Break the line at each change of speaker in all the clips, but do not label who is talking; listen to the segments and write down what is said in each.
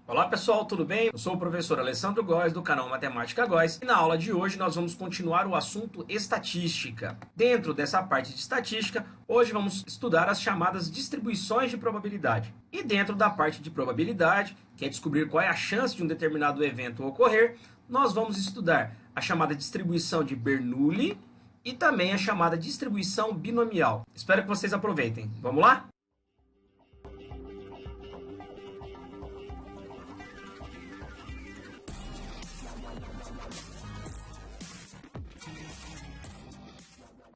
Olá pessoal, tudo bem? Eu sou o professor Alessandro Góes do canal Matemática Góes e na aula de hoje nós vamos continuar o assunto estatística. Dentro dessa parte de estatística, hoje vamos estudar as chamadas distribuições de probabilidade. E dentro da parte de probabilidade, que é descobrir qual é a chance de um determinado evento ocorrer, nós vamos estudar a chamada distribuição de Bernoulli e também a chamada distribuição binomial. Espero que vocês aproveitem. Vamos lá?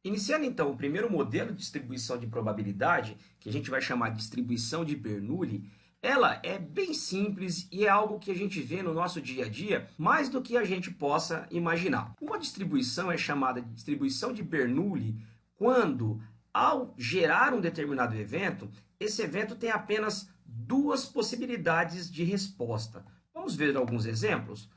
Iniciando então o primeiro modelo de distribuição de probabilidade, que a gente vai chamar de distribuição de Bernoulli, ela é bem simples e é algo que a gente vê no nosso dia a dia mais do que a gente possa imaginar. Uma distribuição é chamada de distribuição de Bernoulli quando, ao gerar um determinado evento, esse evento tem apenas duas possibilidades de resposta. Vamos ver alguns exemplos?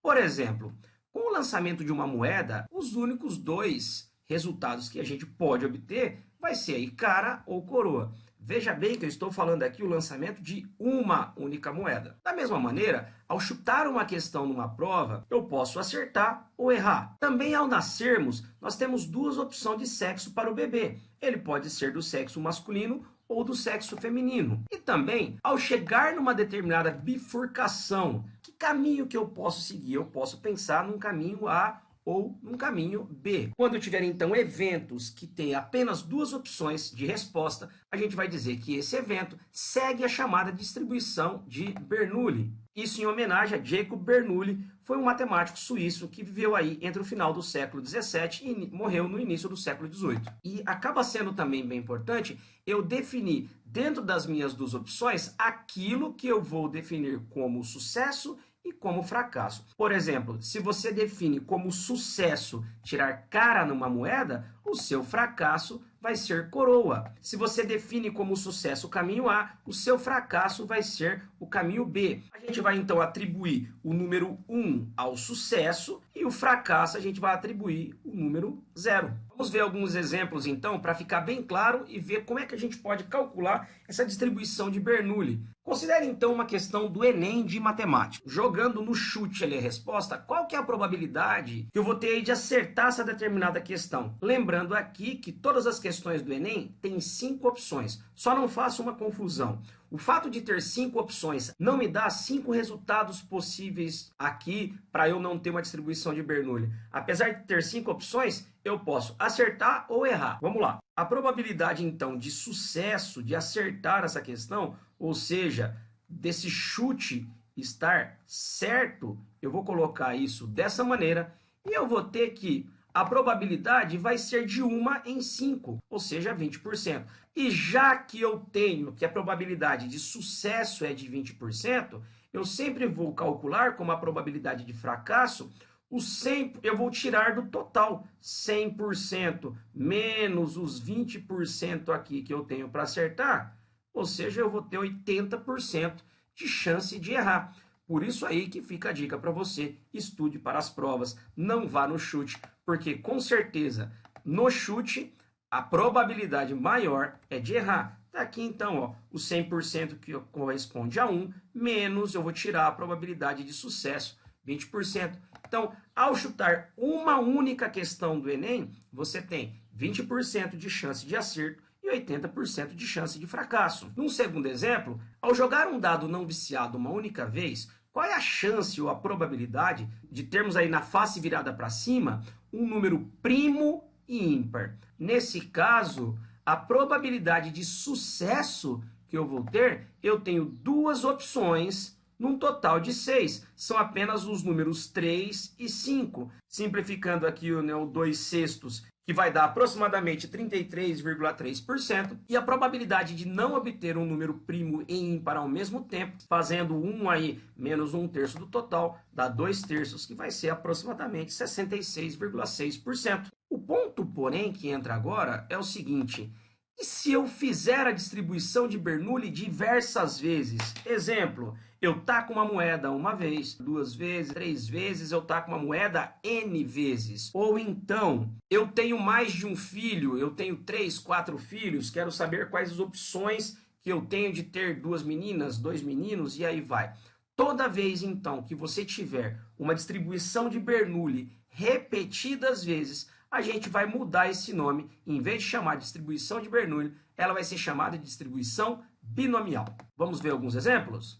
Por exemplo, com o lançamento de uma moeda, os únicos dois resultados que a gente pode obter vai ser aí cara ou coroa. Veja bem que eu estou falando aqui o lançamento de uma única moeda. Da mesma maneira, ao chutar uma questão numa prova, eu posso acertar ou errar. Também ao nascermos, nós temos duas opções de sexo para o bebê. Ele pode ser do sexo masculino ou do sexo feminino. E também, ao chegar numa determinada bifurcação, que caminho que eu posso seguir? Eu posso pensar num caminho A ou num caminho B. Quando eu tiver, então, eventos que têm apenas duas opções de resposta, a gente vai dizer que esse evento segue a chamada distribuição de Bernoulli. Isso em homenagem a Jacob Bernoulli, foi um matemático suíço que viveu aí entre o final do século XVII e morreu no início do século XVIII. E acaba sendo também bem importante eu definir, dentro das minhas duas opções, aquilo que eu vou definir como sucesso e como fracasso. Por exemplo, se você define como sucesso tirar cara numa moeda, o seu fracasso vai ser coroa. Se você define como sucesso o caminho A, o seu fracasso vai ser o caminho B. A gente vai então atribuir o número 1 ao sucesso e o fracasso a gente vai atribuir o número 0. Vamos ver alguns exemplos então para ficar bem claro e ver como é que a gente pode calcular essa distribuição de Bernoulli. Considere então uma questão do Enem de matemática. Jogando no chute ali a resposta, qual que é a probabilidade que eu vou ter aí de acertar essa determinada questão? Lembrando aqui que todas as questões do Enem têm 5 opções. Só não faça uma confusão. O fato de ter 5 opções não me dá 5 resultados possíveis aqui para eu não ter uma distribuição de Bernoulli. Apesar de ter 5 opções, eu posso acertar ou errar. Vamos lá. A probabilidade, então, de sucesso, de acertar essa questão, ou seja, desse chute estar certo, eu vou colocar isso dessa maneira e eu vou ter que a probabilidade vai ser de 1 em 5, ou seja, 20%. E já que eu tenho que a probabilidade de sucesso é de 20%, eu sempre vou calcular como a probabilidade de fracasso, o 100, eu vou tirar do total 100% menos os 20% aqui que eu tenho para acertar, ou seja, eu vou ter 80% de chance de errar. Por isso aí que fica a dica para você, estude para as provas, não vá no chute, porque com certeza no chute a probabilidade maior é de errar. Está aqui então ó, o 100% que corresponde a 1, menos eu vou tirar a probabilidade de sucesso, 20%. Então, ao chutar uma única questão do Enem, você tem 20% de chance de acerto e 80% de chance de fracasso. Num segundo exemplo, ao jogar um dado não viciado uma única vez, qual é a chance ou a probabilidade de termos aí na face virada para cima um número primo e ímpar? Nesse caso, a probabilidade de sucesso que eu vou ter, eu tenho duas opções num total de 6. São apenas os números 3 e 5. Simplificando aqui o 2 sextos, que vai dar aproximadamente 33,3%, e a probabilidade de não obter um número primo e ímpar ao mesmo tempo, fazendo 1 aí menos 1/3 do total, dá 2/3, que vai ser aproximadamente 66,6%. O ponto, porém, que entra agora é o seguinte: e se eu fizer a distribuição de Bernoulli diversas vezes? Exemplo, eu taco uma moeda uma vez, 2 vezes, 3 vezes, eu taco uma moeda N vezes. Ou então, eu tenho mais de um filho, eu tenho 3, 4 filhos, quero saber quais as opções que eu tenho de ter 2 meninas, 2 meninos, e aí vai. Toda vez, então, que você tiver uma distribuição de Bernoulli repetidas vezes, a gente vai mudar esse nome. Em vez de chamar de distribuição de Bernoulli, ela vai ser chamada de distribuição binomial. Vamos ver alguns exemplos?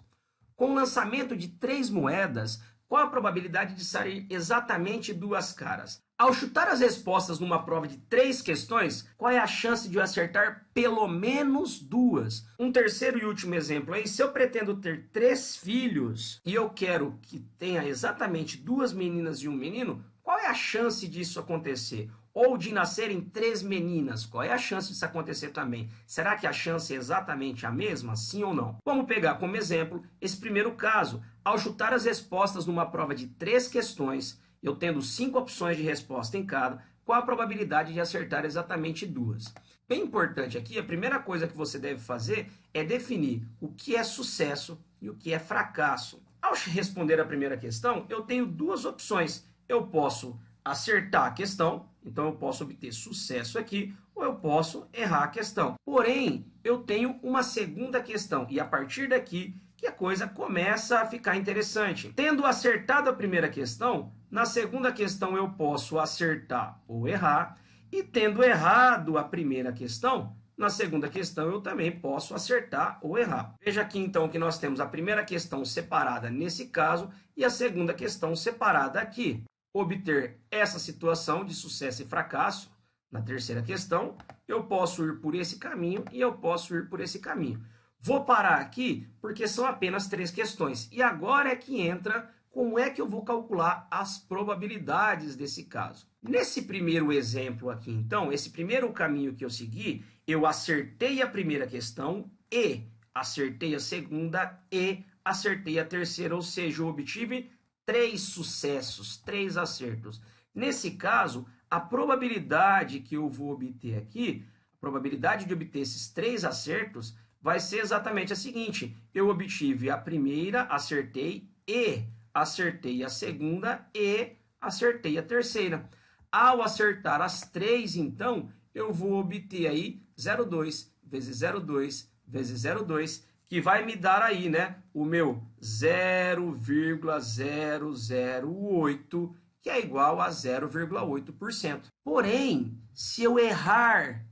Com o lançamento de 3 moedas, qual a probabilidade de sair exatamente 2 caras? Ao chutar as respostas numa prova de 3 questões, qual é a chance de eu acertar pelo menos 2? Um terceiro e último exemplo aí, se eu pretendo ter 3 filhos e eu quero que tenha exatamente 2 meninas e um menino, qual é a chance disso acontecer? Ou de nascerem 3 meninas, qual é a chance disso acontecer também? Será que a chance é exatamente a mesma, sim ou não? Vamos pegar como exemplo esse primeiro caso. Ao chutar as respostas numa prova de 3 questões, eu tendo 5 opções de resposta em cada, qual a probabilidade de acertar exatamente 2? Bem importante aqui, a primeira coisa que você deve fazer é definir o que é sucesso e o que é fracasso. Ao responder a primeira questão, eu tenho 2 opções. Eu posso acertar a questão, então eu posso obter sucesso aqui, ou eu posso errar a questão. Porém, eu tenho uma segunda questão, e a partir daqui que a coisa começa a ficar interessante. Tendo acertado a primeira questão, na segunda questão eu posso acertar ou errar, e tendo errado a primeira questão, na segunda questão eu também posso acertar ou errar. Veja aqui então que nós temos a primeira questão separada nesse caso e a segunda questão separada aqui. Obter essa situação de sucesso e fracasso, na terceira questão, eu posso ir por esse caminho e eu posso ir por esse caminho. Vou parar aqui porque são apenas 3 questões. E agora é que entra como é que eu vou calcular as probabilidades desse caso. Nesse primeiro exemplo aqui, então, esse primeiro caminho que eu segui, eu acertei a primeira questão e acertei a segunda e acertei a terceira, ou seja, eu obtive 3 sucessos, 3 acertos. Nesse caso, a probabilidade que eu vou obter aqui, a probabilidade de obter esses 3 acertos, vai ser exatamente a seguinte. Eu obtive a primeira, acertei, e acertei a segunda, e acertei a terceira. Ao acertar as 3, então, eu vou obter aí 0,2 vezes 0,2 vezes 0,2, que vai me dar aí, né, o meu 0,008, que é igual a 0,8%. Porém, se eu errar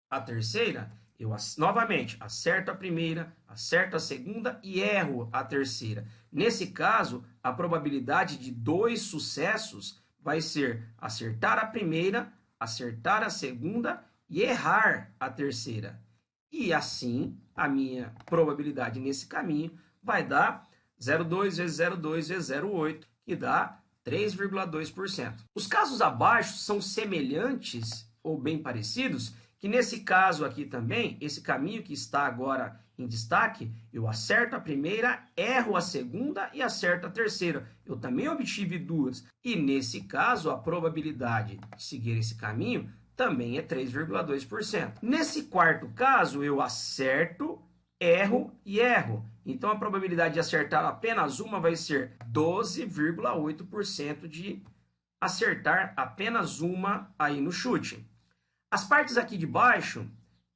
a terceira, eu novamente acerto a primeira, acerto a segunda e erro a terceira. Nesse caso, a probabilidade de 2 sucessos vai ser acertar a primeira, acertar a segunda e errar a terceira. E assim, a minha probabilidade nesse caminho vai dar 0,2 vezes 0,2 vezes 0,8, que dá 3,2%. Os casos abaixo são semelhantes ou bem parecidos, que nesse caso aqui também, esse caminho que está agora em destaque, eu acerto a primeira, erro a segunda e acerto a terceira. Eu também obtive 2. E nesse caso, a probabilidade de seguir esse caminho também é 3,2%. Nesse quarto caso, eu acerto, erro e erro. Então, a probabilidade de acertar apenas uma vai ser 12,8% de acertar apenas uma aí no chute. As partes aqui de baixo,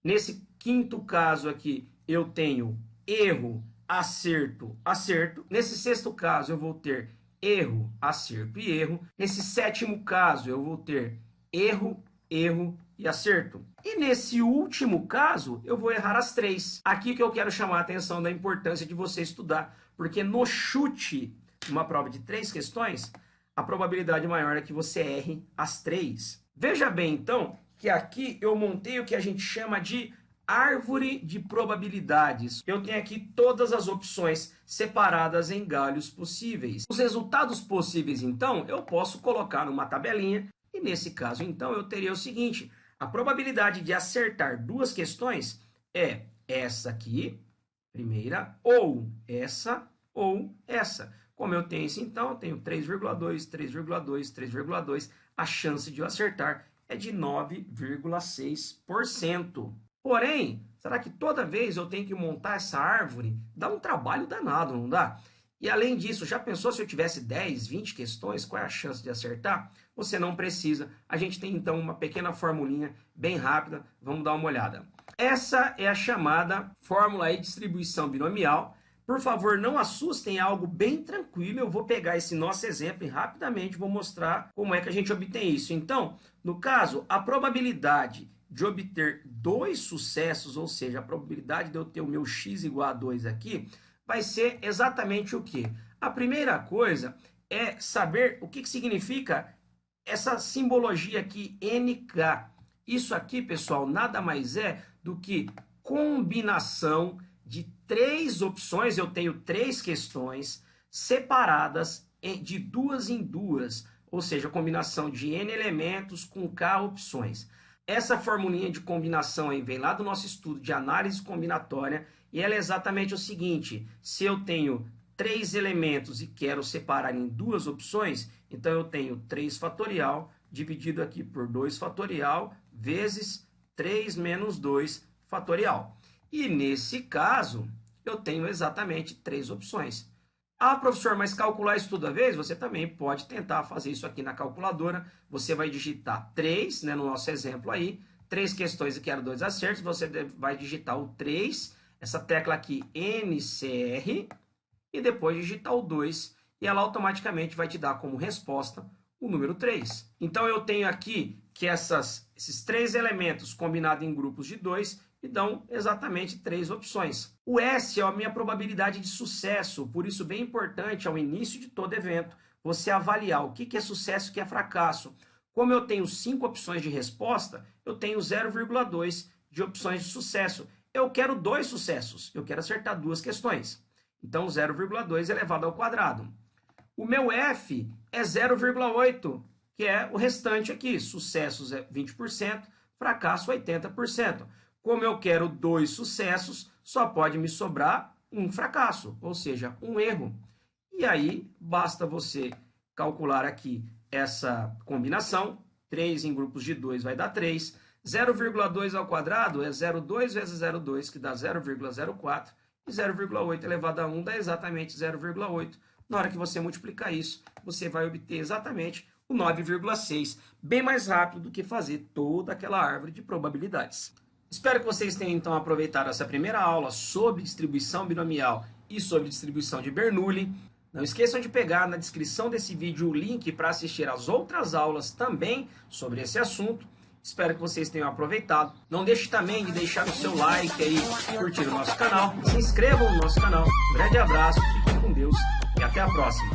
nesse quinto caso aqui, eu tenho erro, acerto, acerto. Nesse sexto caso, eu vou ter erro, acerto e erro. Nesse sétimo caso, eu vou ter erro, erro e acerto. E nesse último caso, eu vou errar as 3. Aqui que eu quero chamar a atenção da importância de você estudar, porque no chute, numa prova de 3 questões, a probabilidade maior é que você erre as 3. Veja bem, então, que aqui eu montei o que a gente chama de árvore de probabilidades. Eu tenho aqui todas as opções separadas em galhos possíveis. Os resultados possíveis, então, eu posso colocar numa tabelinha, e nesse caso, então, eu teria o seguinte: a probabilidade de acertar 2 questões é essa aqui, primeira, ou essa, ou essa. Como eu tenho isso, então, eu tenho 3,2, 3,2, 3,2. A chance de eu acertar é de 9,6%. Porém, será que toda vez eu tenho que montar essa árvore? Dá um trabalho danado, não dá? E além disso, já pensou se eu tivesse 10, 20 questões, qual é a chance de acertar? Você não precisa. A gente tem então uma pequena formulinha bem rápida, vamos dar uma olhada. Essa é a chamada fórmula de distribuição binomial. Por favor, não assustem, é algo bem tranquilo. Eu vou pegar esse nosso exemplo e rapidamente vou mostrar como é que a gente obtém isso. Então, no caso, a probabilidade de obter 2 sucessos, ou seja, a probabilidade de eu ter o meu x igual a 2 aqui, vai ser exatamente o quê? A primeira coisa é saber o que significa essa simbologia aqui, NK. Isso aqui, pessoal, nada mais é do que combinação de 3 opções. Eu tenho 3 questões separadas de 2 em 2, ou seja, combinação de N elementos com K opções. Essa formulinha de combinação aí vem lá do nosso estudo de análise combinatória e ela é exatamente o seguinte: se eu tenho 3 elementos e quero separar em 2 opções, então eu tenho 3 fatorial dividido aqui por 2 fatorial vezes 3 menos 2 fatorial. E nesse caso, eu tenho exatamente 3 opções. Ah, professor, mas calcular isso toda vez? Você também pode tentar fazer isso aqui na calculadora. Você vai digitar 3, né, no nosso exemplo aí, 3 questões e quero 2 acertos. Você vai digitar o 3, essa tecla aqui, NCR, e depois digitar o 2, e ela automaticamente vai te dar como resposta o número 3. Então, eu tenho aqui que esses 3 elementos combinados em grupos de 2 e dão exatamente 3 opções. O S é a minha probabilidade de sucesso, por isso bem importante ao início de todo evento você avaliar o que é sucesso e o que é fracasso. Como eu tenho 5 opções de resposta, eu tenho 0,2 de opções de sucesso. Eu quero 2 sucessos, eu quero acertar 2 questões. Então, 0,2 elevado ao quadrado. O meu F é 0,8, que é o restante aqui. Sucessos é 20%, fracasso 80%. Como eu quero 2 sucessos, só pode me sobrar um fracasso, ou seja, um erro. E aí, basta você calcular aqui essa combinação. 3 em grupos de 2 vai dar 3. 0,2 ao quadrado é 0,2 vezes 0,2, que dá 0,04. E 0,8 elevado a 1 dá exatamente 0,8. Na hora que você multiplicar isso, você vai obter exatamente o 9,6. Bem mais rápido do que fazer toda aquela árvore de probabilidades. Espero que vocês tenham, então, aproveitado essa primeira aula sobre distribuição binomial e sobre distribuição de Bernoulli. Não esqueçam de pegar na descrição desse vídeo o link para assistir às outras aulas também sobre esse assunto. Espero que vocês tenham aproveitado. Não deixe também de deixar o seu like aí, curtir o nosso canal. Se inscrevam no nosso canal. Um grande abraço, fiquem com Deus e até a próxima.